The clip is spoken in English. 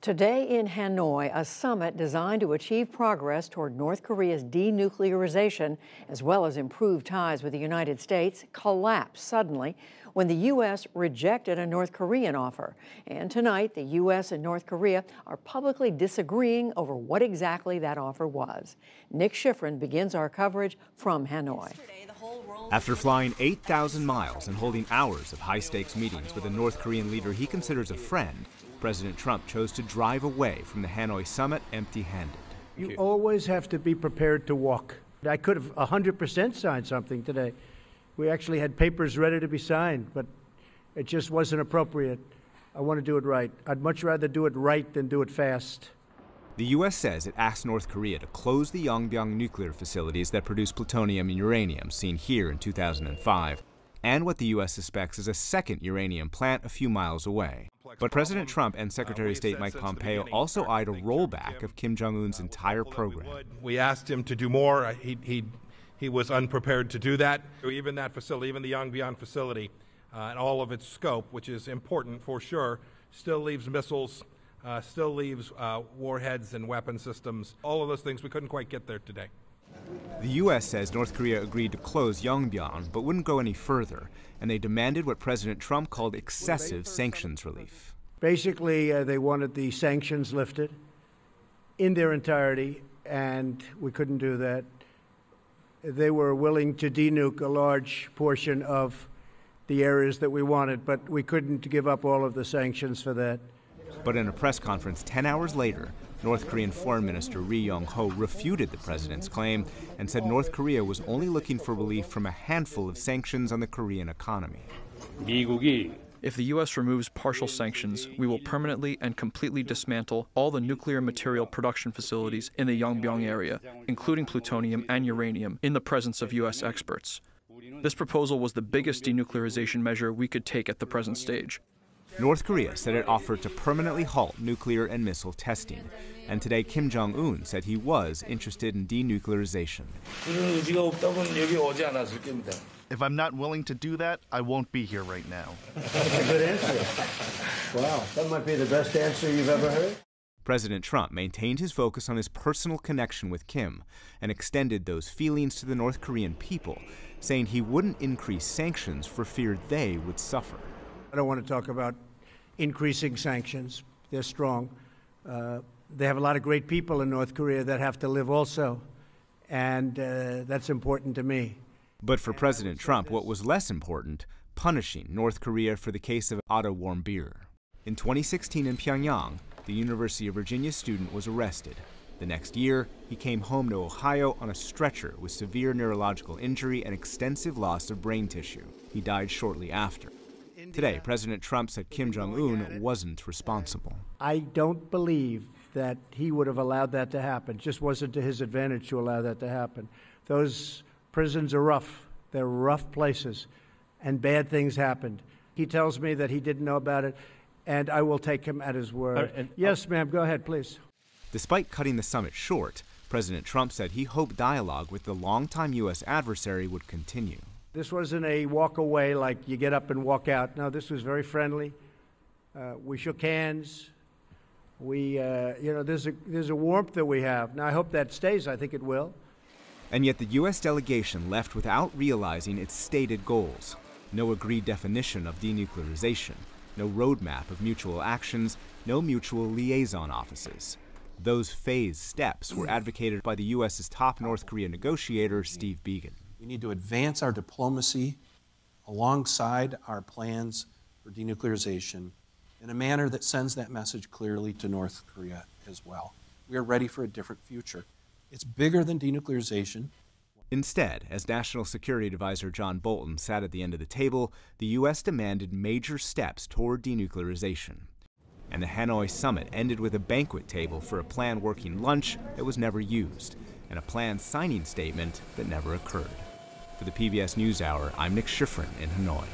Today in Hanoi, a summit designed to achieve progress toward North Korea's denuclearization, as well as improve ties with the United States, collapsed suddenly when the U.S. rejected a North Korean offer. And tonight, the U.S. and North Korea are publicly disagreeing over what exactly that offer was. Nick Schifrin begins our coverage from Hanoi. After flying 8,000 miles and holding hours of high-stakes meetings with a North Korean leader he considers a friend, President Trump chose to drive away from the Hanoi summit empty-handed. You always have to be prepared to walk. I could have 100% signed something today. We actually had papers ready to be signed, but it just wasn't appropriate. I want to do it right. I'd much rather do it right than do it fast. The U.S. says it asked North Korea to close the Yongbyon nuclear facilities that produce plutonium and uranium seen here in 2005, and what the U.S. suspects is a second uranium plant a few miles away. But President Trump and Secretary of State Mike Pompeo also eyed a rollback of Kim Jong Un's entire program. We asked him to do more. He was unprepared to do that. Even that facility, even the Yongbyon facility, and all of its scope, which is important for sure, still leaves missiles, still leaves warheads and weapon systems. All of those things, we couldn't quite get there today. The U.S. says North Korea agreed to close Yongbyon, but wouldn't go any further, and they demanded what President Trump called excessive sanctions relief. Basically, they wanted the sanctions lifted in their entirety, and we couldn't do that. They were willing to denuke a large portion of the areas that we wanted, but we couldn't give up all of the sanctions for that. But in a press conference 10 hours later, North Korean Foreign Minister Ri Yong-ho refuted the president's claim and said North Korea was only looking for relief from a handful of sanctions on the Korean economy. If the U.S. removes partial sanctions, we will permanently and completely dismantle all the nuclear material production facilities in the Yongbyon area, including plutonium and uranium, in the presence of U.S. experts. This proposal was the biggest denuclearization measure we could take at the present stage. North Korea said it offered to permanently halt nuclear and missile testing. And today, Kim Jong Un said he was interested in denuclearization. If I'm not willing to do that, I won't be here right now. That's a good answer. Wow, that might be the best answer you've ever heard. President Trump maintained his focus on his personal connection with Kim and extended those feelings to the North Korean people, saying he wouldn't increase sanctions for fear they would suffer. I don't want to talk about increasing sanctions. They're strong. They have a lot of great people in North Korea that have to live also, and that's important to me. But for President Trump, what was less important, punishing North Korea for the case of Otto Warmbier. In 2016 in Pyongyang, the University of Virginia student was arrested. The next year, he came home to Ohio on a stretcher with severe neurological injury and extensive loss of brain tissue. He died shortly after. Today, President Trump said Kim Jong Un wasn't responsible. I don't believe that he would have allowed that to happen. It just wasn't to his advantage to allow that to happen. Those prisons are rough. They're rough places, and bad things happened. He tells me that he didn't know about it, and I will take him at his word. Yes, ma'am, go ahead, please. Despite cutting the summit short, President Trump said he hoped dialogue with the longtime U.S. adversary would continue. This wasn't a walk away like you get up and walk out. No, this was very friendly. We shook hands. There's a warmth that we have. Now, I hope that stays. I think it will. And yet the U.S. delegation left without realizing its stated goals. No agreed definition of denuclearization, no roadmap of mutual actions, no mutual liaison offices. Those phased steps were advocated by the U.S.'s top North Korea negotiator, Steve Biegun. We need to advance our diplomacy alongside our plans for denuclearization in a manner that sends that message clearly to North Korea as well. We are ready for a different future. It's bigger than denuclearization. Instead, as National Security Advisor John Bolton sat at the end of the table, the U.S. demanded major steps toward denuclearization. And the Hanoi summit ended with a banquet table for a planned working lunch that was never used, and a planned signing statement that never occurred. For the PBS NewsHour, I'm Nick Schifrin in Hanoi.